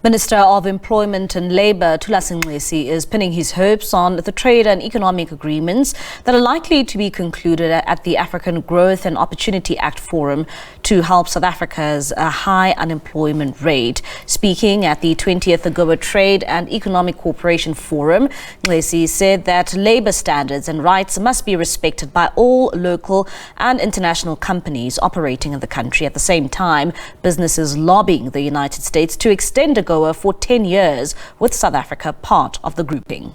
Minister of Employment and Labour, Thulas Nxesi, is pinning his hopes on the trade and economic agreements that are likely to be concluded at the African Growth and Opportunity Act Forum to help South Africa's high unemployment rate. Speaking at the 20th AGOA Trade and Economic Cooperation Forum, Nxesi said that labour standards and rights must be respected by all local and international companies operating in the country. At the same time, businesses lobbying the United States to extend AGOA for 10 years, with South Africa part of the grouping.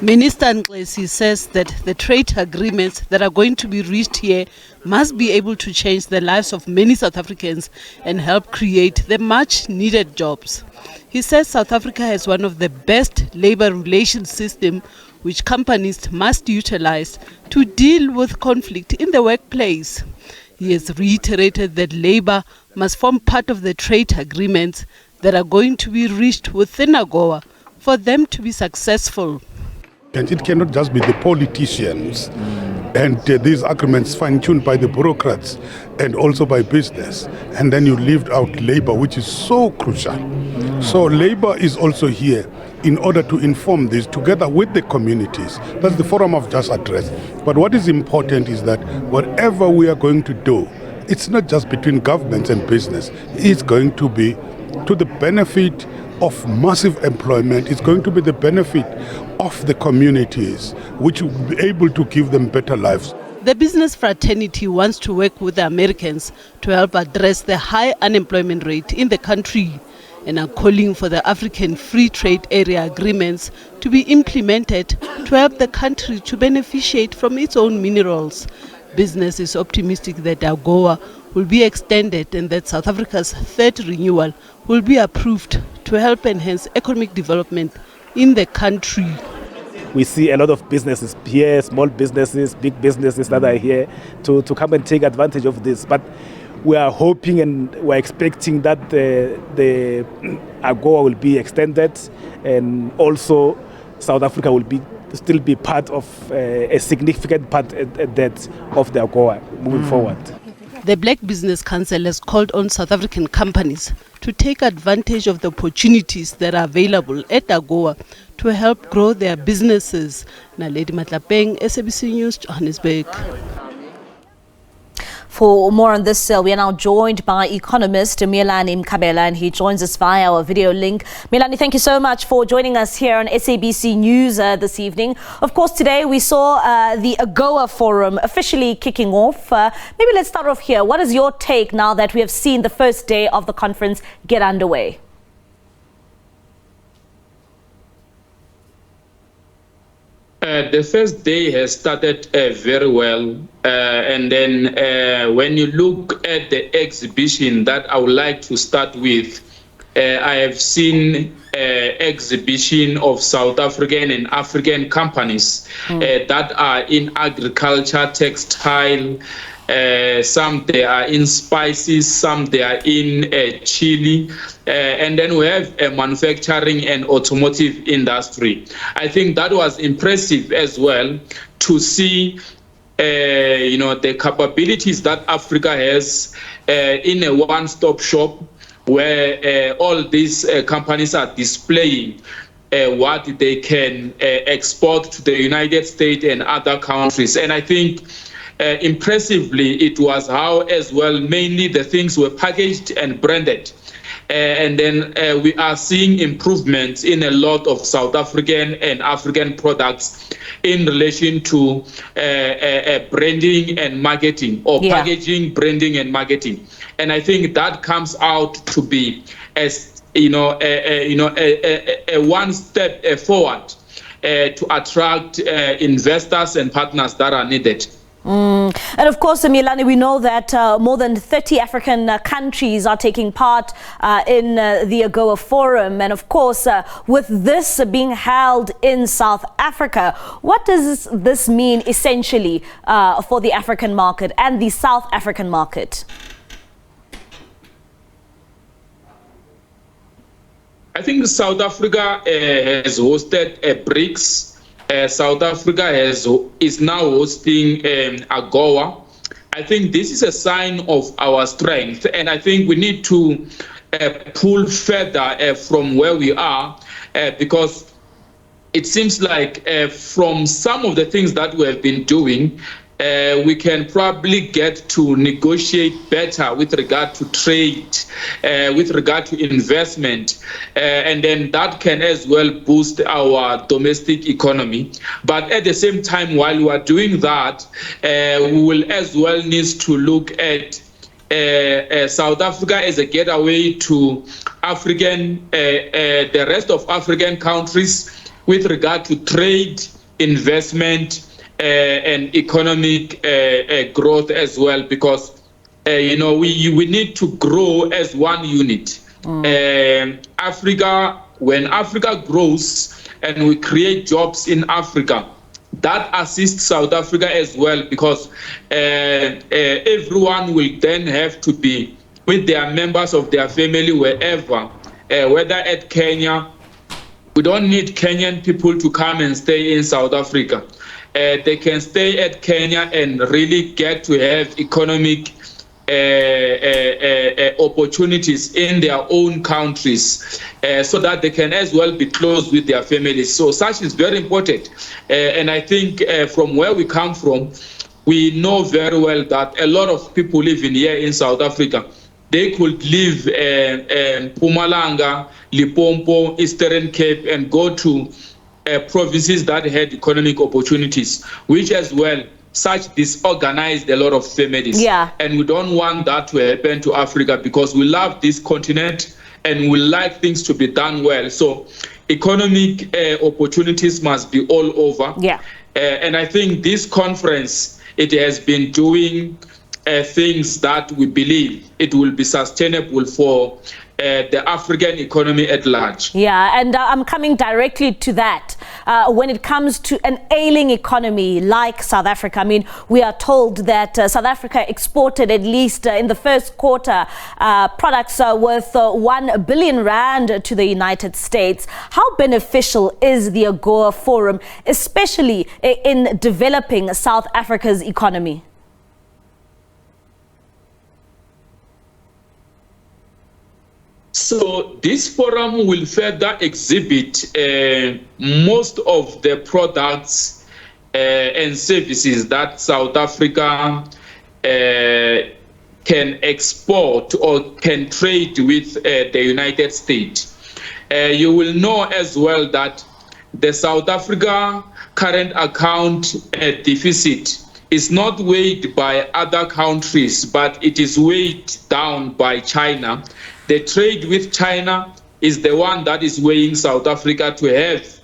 Minister Nxesi says that the trade agreements that are going to be reached here must be able to change the lives of many South Africans and help create the much needed jobs. He says South Africa has one of the best labour relations system which companies must utilize to deal with conflict in the workplace. He has reiterated that labour must form part of the trade agreements that are going to be reached within AGOA for them to be successful. And it cannot just be the politicians and these agreements fine-tuned by the bureaucrats and also by business. And then you leave out labor, which is so crucial. So labor is also here in order to inform this together with the communities. That's the forum I've just addressed. But what is important is that whatever we are going to do, it's not just between governments and business. It's going to be to the benefit of massive employment. It's going to be the benefit of the communities, which will be able to give them better lives. The business fraternity wants to work with the Americans to help address the high unemployment rate in the country and are calling for the African Free Trade Area agreements to be implemented to help the country to beneficiate from its own minerals. Business is optimistic that AGOA will be extended and that South Africa's third renewal will be approved to help enhance economic development in the country. We see a lot of businesses here, small businesses, big businesses that are here to come and take advantage of this. But we are hoping and we're expecting that the AGOA will be extended, and also South Africa will still be part of a significant part that of the AGOA moving forward. The Black Business Council has called on South African companies to take advantage of the opportunities that are available at AGOA to help grow their businesses. Naledi Matlapeng, SABC News, Johannesburg. For more on this, we are now joined by economist Miyelani Mkhabela, and he joins us via our video link. Miyelani, thank you so much for joining us here on SABC News this evening. Of course, today we saw the AGOA Forum officially kicking off. Maybe let's start off here. What is your take now that we have seen the first day of the conference get underway? The first day has started very well, and then when you look at the exhibition that I would like to start with, I have seen exhibition of South African and African companies that are in agriculture, textile, some they are in spices, some they are in chili, and then we have a manufacturing and automotive industry. I think that was impressive as well to see the capabilities that Africa has in a one-stop shop where all these companies are displaying what they can export to the United States and other countries. And I think impressively, it was how as well mainly the things were packaged and branded. And then we are seeing improvements in a lot of South African and African products in relation to branding and marketing, or packaging, branding and marketing. And I think that comes out to be as a one step forward to attract investors and partners that are needed. And of course, Miyelani, we know that more than 30 African countries are taking part in the AGOA Forum. And of course, with this being held in South Africa, what does this mean essentially for the African market and the South African market? I think South Africa has hosted BRICS. South Africa is now hosting AGOA. I think this is a sign of our strength, and I think we need to pull further from where we are, because it seems like from some of the things that we have been doing, we can probably get to negotiate better with regard to trade, with regard to investment, and then that can as well boost our domestic economy. But at the same time, while we are doing that, we will as well need to look at South Africa as a gateway to the rest of African countries with regard to trade, investment, and economic growth as well, because we need to grow as one unit. Africa, when Africa grows and we create jobs in Africa, that assists South Africa as well, because everyone will then have to be with their members of their family wherever, whether at Kenya. We don't need Kenyan people to come and stay in South Africa. They can stay at Kenya and really get to have economic opportunities in their own countries, so that they can as well be close with their families. So such is very important. And I think from where we come from, we know very well that a lot of people living here in South Africa, they could live in Mpumalanga, Limpopo, Eastern Cape, and go to provinces that had economic opportunities, which as well such disorganized a lot of families. Yeah. And we don't want that to happen to Africa, because we love this continent and we like things to be done well. So economic opportunities must be all over. Yeah. And I think this conference, it has been doing things that we believe it will be sustainable for the African economy at large. Yeah, and I'm coming directly to that. When it comes to an ailing economy like South Africa, I mean, we are told that South Africa exported, at least in the first quarter, products worth 1 billion rand to the United States. How beneficial is the AGOA forum, especially in developing South Africa's economy? So this forum will further exhibit most of the products and services that South Africa can export or can trade with the United States. You will know as well that the South Africa current account deficit is not weighed by other countries, but it is weighed down by China. The trade with China is the one that is weighing South Africa to have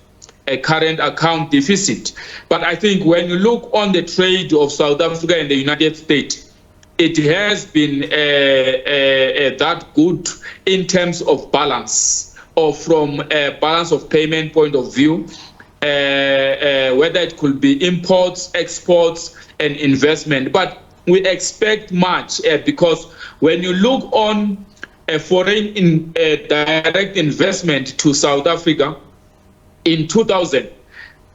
a current account deficit. But I think when you look on the trade of South Africa and the United States, it has been that good in terms of balance, or from a balance of payment point of view, whether it could be imports, exports, and investment. But we expect much because when you look on foreign direct investment to South Africa in 2000,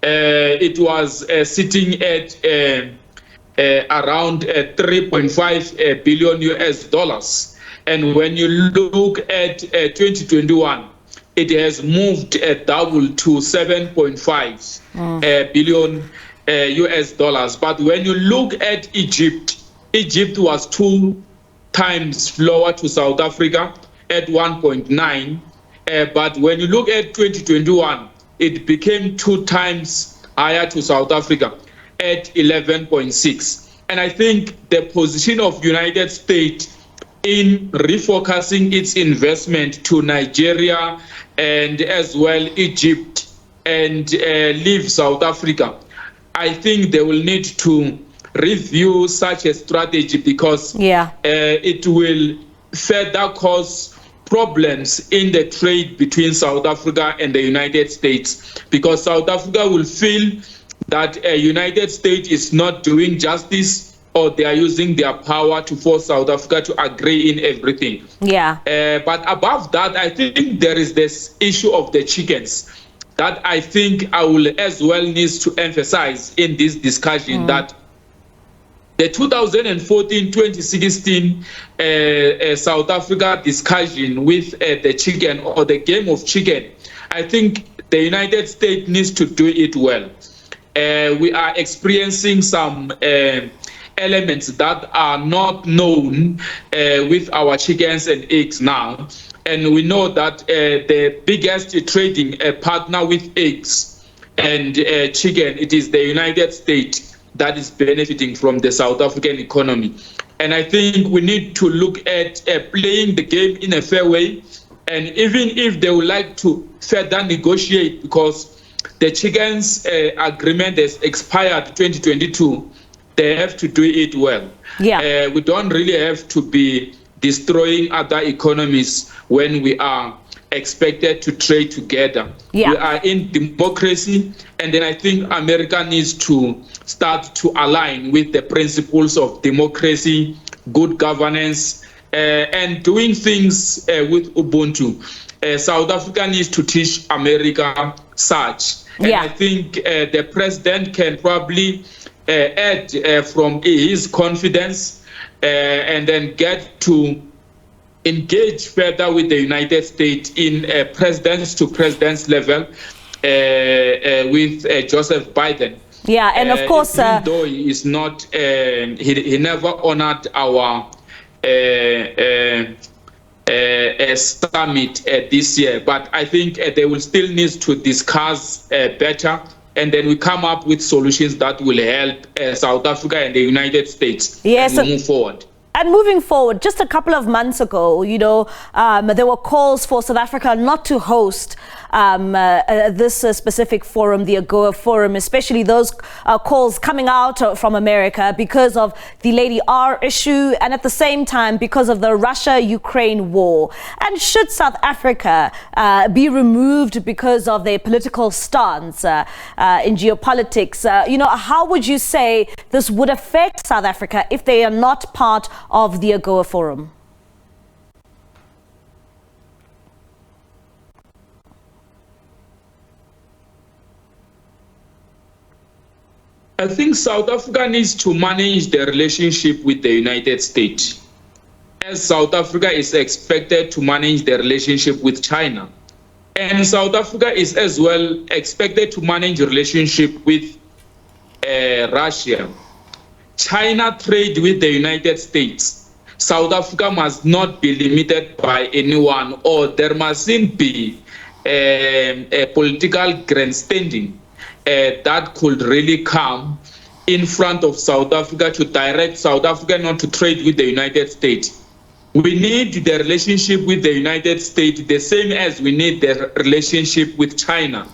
it was sitting at around 3.5 billion US dollars. And when you look at 2021, it has moved double to 7.5 billion US dollars. But when you look at Egypt, Egypt was 2 times lower to South Africa at 1.9. But when you look at 2021, it became 2 times higher to South Africa at 11.6. And I think the position of United States in refocusing its investment to Nigeria and as well Egypt and leave South Africa, I think they will need to review such a strategy, because it will further cause problems in the trade between South Africa and the United States, because South Africa will feel that the United States is not doing justice, or they are using their power to force South Africa to agree in everything. But above that, I think there is this issue of the chickens that I think I will as well need to emphasize in this discussion, that The 2014-2016 South Africa discussion with the chicken or the game of chicken, I think the United States needs to do it well. We are experiencing some elements that are not known with our chickens and eggs now. And we know that the biggest trading partner with eggs and chicken, it is the United States that is benefiting from the South African economy. And I think we need to look at playing the game in a fair way. And even if they would like to further negotiate, because the chickens agreement has expired 2022, they have to do it well. Yeah. We don't really have to be destroying other economies when we are expected to trade together. Yeah. We are in democracy, and then I think America needs to start to align with the principles of democracy, good governance, and doing things with Ubuntu. South Africa needs to teach America such. And Yeah. I think the president can probably add from his confidence and then get to engage further with the United States in presidents to presidents level with Joseph Biden. Yeah, and of course, even though he is not, he never honored our summit this year, but I think they will still need to discuss better, and then we come up with solutions that will help South Africa and the United States move forward. And moving forward, just a couple of months ago, there were calls for South Africa not to host this specific forum, the AGOA forum, especially those calls coming out from America because of the Lady R issue and at the same time because of the Russia-Ukraine war. And should South Africa be removed because of their political stance in geopolitics, how would you say this would affect South Africa if they are not part of the AGOA forum? I think South Africa needs to manage the relationship with the United States, as South Africa is expected to manage the relationship with China. And South Africa is as well expected to manage the relationship with Russia. China trade with the United States. South Africa must not be limited by anyone, or there mustn't be a political grandstanding that could really come in front of South Africa to direct South Africa not to trade with the United States. We need the relationship with the United States the same as we need the relationship with China.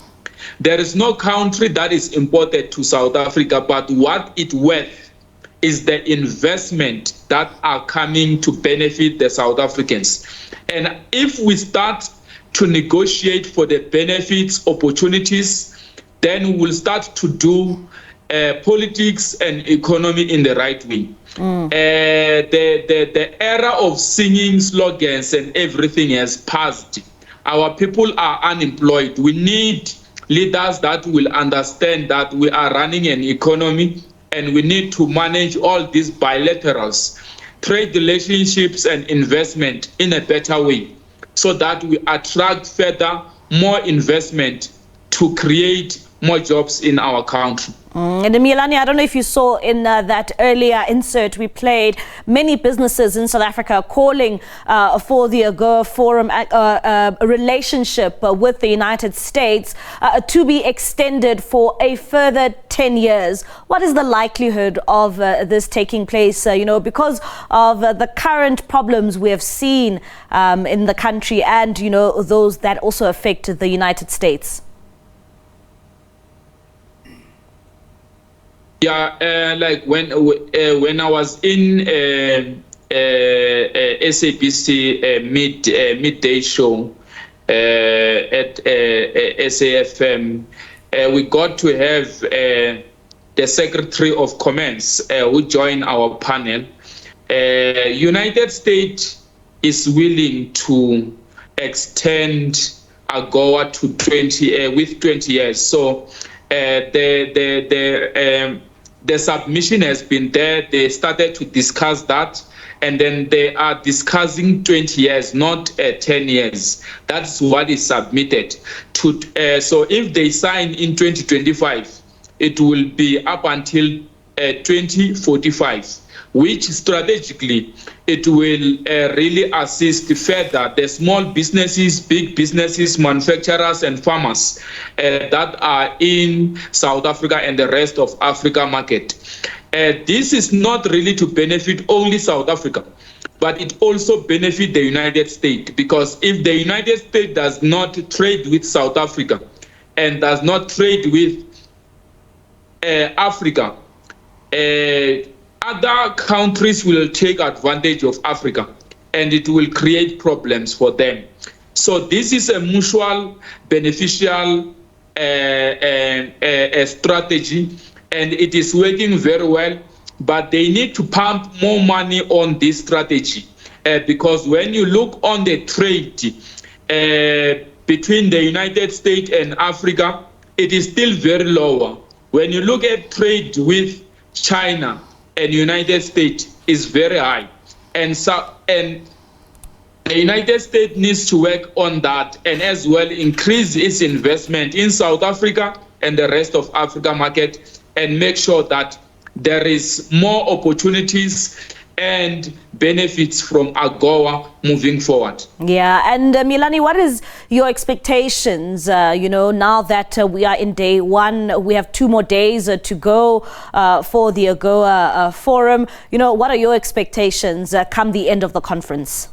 There is no country that is important to South Africa, but what it's worth is the investment that are coming to benefit the South Africans. And if we start to negotiate for the benefits, opportunities, then we will start to do politics and economy in the right way. The era of singing slogans and everything has passed. Our people are unemployed. We need leaders that will understand that we are running an economy and we need to manage all these bilaterals, trade relationships and investment in a better way so that we attract further more investment to create more jobs in our country. And Miyelani, I don't know if you saw in that earlier insert we played, many businesses in South Africa calling for the AGOA forum a relationship with the United States to be extended for a further 10 years. What is the likelihood of this taking place, because of the current problems we have seen in the country and, those that also affect the United States? Yeah, like when I was in SABC midday show at SAFM, we got to have the Secretary of Commerce who joined our panel. United States is willing to extend AGOA to 20 years. So The submission has been there. They started to discuss that. And then they are discussing 20 years, not 10 years. That's what is submitted. So if they sign in 2025, it will be up until 2045, which strategically it will really assist further the small businesses, big businesses, manufacturers and farmers that are in South Africa and the rest of Africa market. This is not really to benefit only South Africa, but it also benefits the United States, because if the United States does not trade with South Africa and does not trade with Africa, other countries will take advantage of Africa and it will create problems for them. So this is a mutual beneficial strategy, and it is working very well, but they need to pump more money on this strategy because when you look on the trade between the United States and Africa, it is still very lower. When you look at trade with China and United States, is very high, and the United States needs to work on that and as well increase its investment in South Africa and the rest of Africa market, and make sure that there is more opportunities and benefits from AGOA moving forward. Yeah, and Miyelani, what is your expectations, now that we are in day one, we have 2 more days to go for the AGOA forum. What are your expectations come the end of the conference?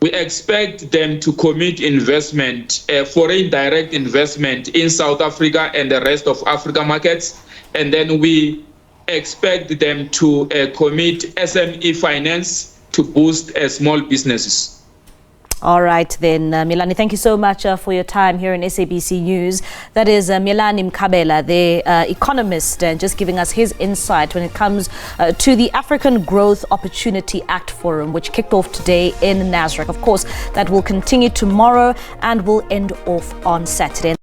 We expect them to commit investment, foreign direct investment in South Africa and the rest of Africa markets. And then we expect them to commit SME finance to boost small businesses. All right then, Miyelani, thank you so much for your time here in SABC News. That is Miyelani Mkhabela, the economist, just giving us his insight when it comes to the African Growth Opportunity Act Forum, which kicked off today in Nasrec. Of course, that will continue tomorrow and will end off on Saturday.